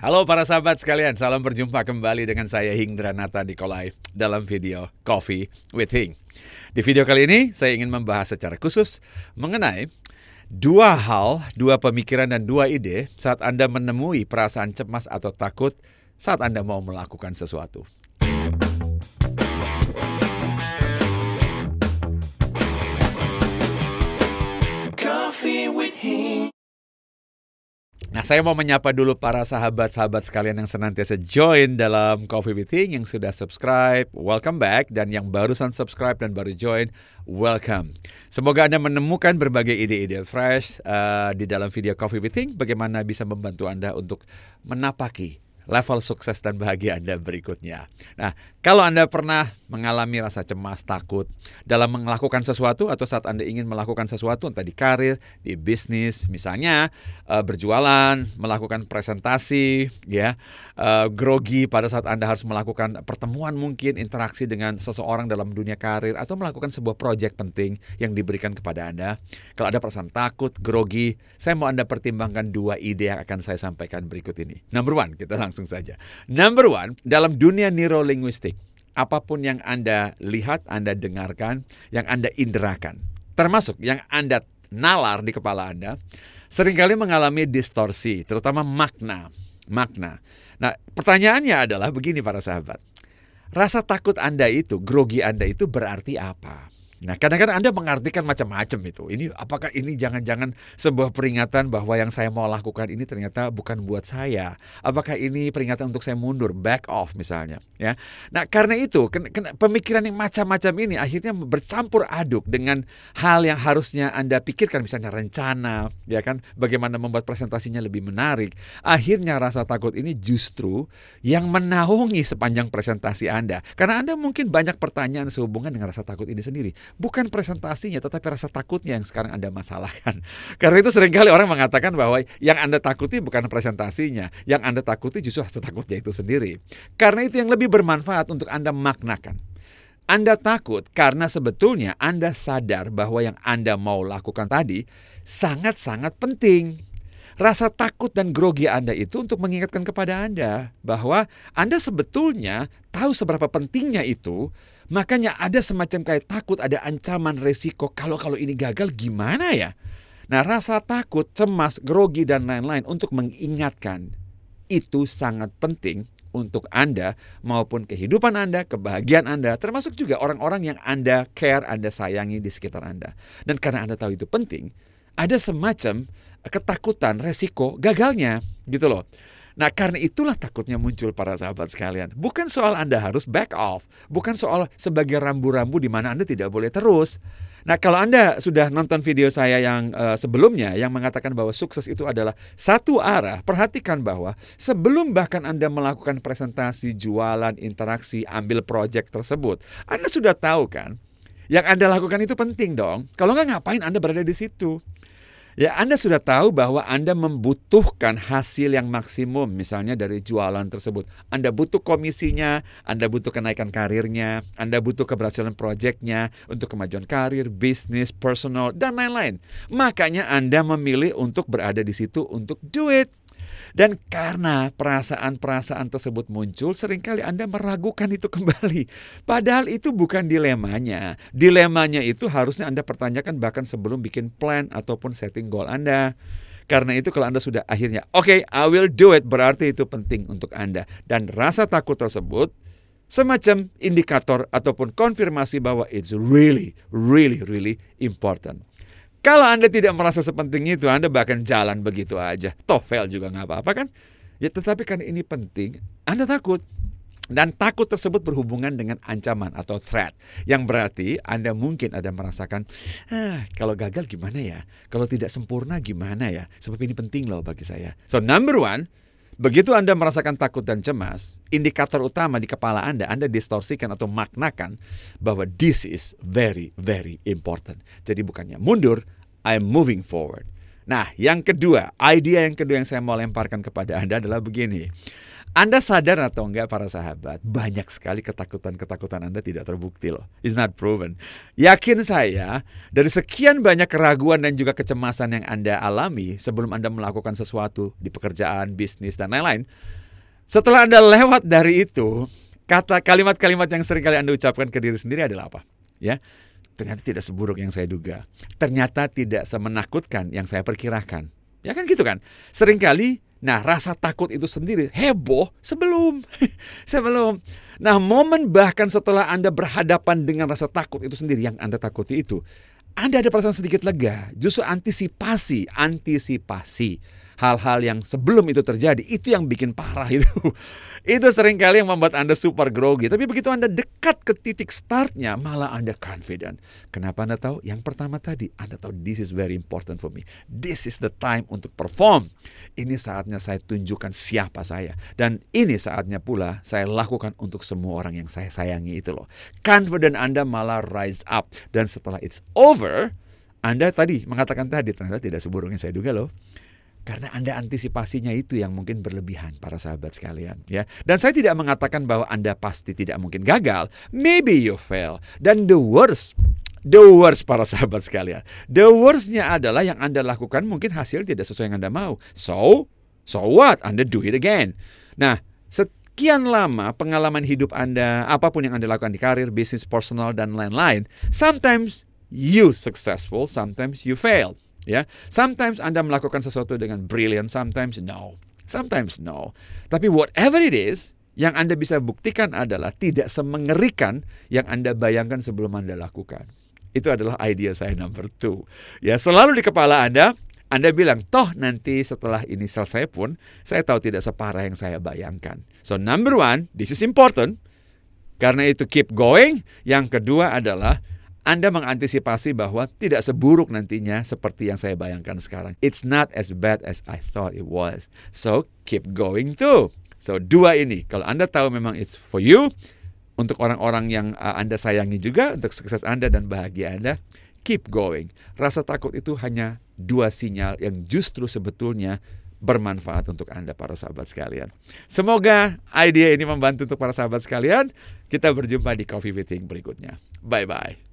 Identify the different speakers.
Speaker 1: Halo para sahabat sekalian, salam berjumpa kembali dengan saya Hingranata Nikolai dalam video Coffee with Hing. Di video kali ini saya ingin membahas secara khusus mengenai dua hal, dua pemikiran dan dua ide saat Anda menemui perasaan cemas atau takut saat Anda mau melakukan sesuatu. Nah, saya mau menyapa dulu para sahabat-sahabat sekalian yang senantiasa join dalam Coffee with Hing, yang sudah subscribe, welcome back, dan yang barusan subscribe dan baru join, welcome. Semoga Anda menemukan berbagai ide-ide fresh di dalam video Coffee with Hing, bagaimana bisa membantu Anda untuk menapaki level sukses dan bahagia Anda berikutnya. Nah, kalau Anda pernah mengalami rasa cemas, takut dalam melakukan sesuatu atau saat Anda ingin melakukan sesuatu, entah di karir, di bisnis, misalnya berjualan, melakukan presentasi, ya, grogi pada saat Anda harus melakukan pertemuan mungkin, interaksi dengan seseorang dalam dunia karir, atau melakukan sebuah proyek penting yang diberikan kepada Anda. Kalau ada perasaan takut, grogi, saya mau Anda pertimbangkan dua ide yang akan saya sampaikan berikut ini. Number one, kita langsung saja. Number one, dalam dunia neurolinguistik, apapun yang Anda lihat, Anda dengarkan, yang Anda inderakan, termasuk yang Anda nalar di kepala Anda, seringkali mengalami distorsi, terutama makna. Nah, pertanyaannya adalah begini para sahabat. Rasa takut Anda itu, grogi Anda itu berarti apa? Nah, kadang-kadang Anda mengartikan macam-macam itu. Ini apakah ini jangan-jangan sebuah peringatan bahwa yang saya mau lakukan ini ternyata bukan buat saya? Apakah ini peringatan untuk saya mundur, back off misalnya, ya? Nah, karena itu pemikiran yang macam-macam ini akhirnya bercampur aduk dengan hal yang harusnya Anda pikirkan, misalnya rencana, ya kan? Bagaimana membuat presentasinya lebih menarik. Akhirnya rasa takut ini justru yang menaungi sepanjang presentasi Anda. Karena Anda mungkin banyak pertanyaan sehubungan dengan rasa takut ini sendiri. Bukan presentasinya, tetapi rasa takutnya yang sekarang Anda masalahkan. Karena itu seringkali orang mengatakan bahwa yang Anda takuti bukan presentasinya, yang Anda takuti justru rasa takutnya itu sendiri. Karena itu yang lebih bermanfaat untuk Anda maknakan. Anda takut karena sebetulnya Anda sadar bahwa yang Anda mau lakukan tadi sangat-sangat penting. Rasa takut dan grogi Anda itu untuk mengingatkan kepada Anda bahwa Anda sebetulnya tahu seberapa pentingnya itu. Makanya ada semacam kayak takut, ada ancaman resiko. Kalau ini gagal gimana ya? Nah, rasa takut, cemas, grogi dan lain-lain untuk mengingatkan itu sangat penting untuk Anda maupun kehidupan Anda, kebahagiaan Anda, termasuk juga orang-orang yang Anda care, Anda sayangi di sekitar Anda. Dan karena Anda tahu itu penting, ada semacam ketakutan, resiko gagalnya gitu loh. Nah, karena itulah takutnya muncul para sahabat sekalian. Bukan soal Anda harus back off. Bukan soal sebagai rambu-rambu di mana Anda tidak boleh terus. Nah, kalau Anda sudah nonton video saya yang sebelumnya yang mengatakan bahwa sukses itu adalah satu arah, perhatikan bahwa sebelum bahkan Anda melakukan presentasi, jualan, interaksi, ambil proyek tersebut, Anda sudah tahu kan, yang Anda lakukan itu penting dong. Kalau nggak, ngapain Anda berada di situ? Ya, Anda sudah tahu bahwa Anda membutuhkan hasil yang maksimum, misalnya dari jualan tersebut. Anda butuh komisinya, Anda butuh kenaikan karirnya, Anda butuh keberhasilan proyeknya untuk kemajuan karir, bisnis, personal, dan lain-lain. Makanya Anda memilih untuk berada di situ untuk do it. Dan karena perasaan-perasaan tersebut muncul, seringkali Anda meragukan itu kembali. Padahal itu bukan dilemanya. Dilemanya itu harusnya Anda pertanyakan bahkan sebelum bikin plan ataupun setting goal Anda. Karena itu kalau Anda sudah akhirnya, oke, I will do it, berarti itu penting untuk Anda. Dan rasa takut tersebut semacam indikator ataupun konfirmasi bahwa it's really important. Kalau Anda tidak merasa sepenting itu, Anda bahkan jalan begitu aja. Toh fail juga nggak apa-apa kan? Ya, tetapi kan ini penting, Anda takut. Dan takut tersebut berhubungan dengan ancaman atau threat. Yang berarti Anda mungkin ada merasakan, kalau gagal gimana ya? Kalau tidak sempurna gimana ya? Sebab ini penting loh bagi saya. So number one, begitu Anda merasakan takut dan cemas, indikator utama di kepala Anda distorsikan atau maknakan bahwa this is very important. Jadi bukannya mundur, I'm moving forward. Nah, yang kedua, idea yang kedua yang saya mau lemparkan kepada Anda adalah begini. Anda sadar atau enggak para sahabat, banyak sekali ketakutan-ketakutan Anda tidak terbukti loh. It's not proven. Yakin saya, dari sekian banyak keraguan dan juga kecemasan yang Anda alami sebelum Anda melakukan sesuatu di pekerjaan, bisnis, dan lain-lain, setelah Anda lewat dari itu, kalimat-kalimat yang sering kali Anda ucapkan ke diri sendiri adalah apa? Ya, ternyata tidak seburuk yang saya duga. Ternyata tidak semenakutkan yang saya perkirakan. Ya kan gitu kan? Seringkali, nah rasa takut itu sendiri heboh sebelum. Nah momen bahkan setelah Anda berhadapan dengan rasa takut itu sendiri yang Anda takuti itu, Anda ada perasaan sedikit lega. Justru antisipasi hal-hal yang sebelum itu terjadi, itu yang bikin parah itu. Itu seringkali yang membuat Anda super grogi. Tapi begitu Anda dekat ke titik startnya, malah Anda confident. Kenapa Anda tahu? Yang pertama tadi, Anda tahu this is very important for me. This is the time untuk perform. Ini saatnya saya tunjukkan siapa saya. Dan ini saatnya pula saya lakukan untuk semua orang yang saya sayangi itu loh. Confident Anda malah rise up. Dan setelah it's over, Anda tadi mengatakan tadi, ternyata tidak seburuk yang saya duga loh. Karena Anda antisipasinya itu yang mungkin berlebihan para sahabat sekalian ya. Dan saya tidak mengatakan bahwa Anda pasti tidak mungkin gagal. Maybe you fail. Dan the worst para sahabat sekalian. The worstnya adalah yang Anda lakukan mungkin hasil tidak sesuai yang Anda mau. So what? Anda do it again. Nah, sekian lama pengalaman hidup Anda, apapun yang Anda lakukan di karir, bisnis, personal, dan lain-lain. Sometimes you successful, sometimes you fail. Ya, sometimes Anda melakukan sesuatu dengan brilliant, sometimes no. Tapi whatever it is, yang Anda bisa buktikan adalah tidak semengerikan yang Anda bayangkan sebelum Anda lakukan. Itu adalah idea saya number 2. Ya, selalu di kepala Anda bilang, toh nanti setelah ini selesai pun, saya tahu tidak separah yang saya bayangkan. So number 1, this is important. Karena itu keep going. Yang kedua adalah Anda mengantisipasi bahwa tidak seburuk nantinya seperti yang saya bayangkan sekarang. It's not as bad as I thought it was. So, keep going too. So, 2 ini. Kalau Anda tahu memang it's for you, untuk orang-orang yang Anda sayangi juga, untuk sukses Anda dan bahagia Anda, keep going. Rasa takut itu hanya 2 sinyal yang justru sebetulnya bermanfaat untuk Anda para sahabat sekalian. Semoga idea ini membantu untuk para sahabat sekalian. Kita berjumpa di Coffee with Hing berikutnya. Bye-bye.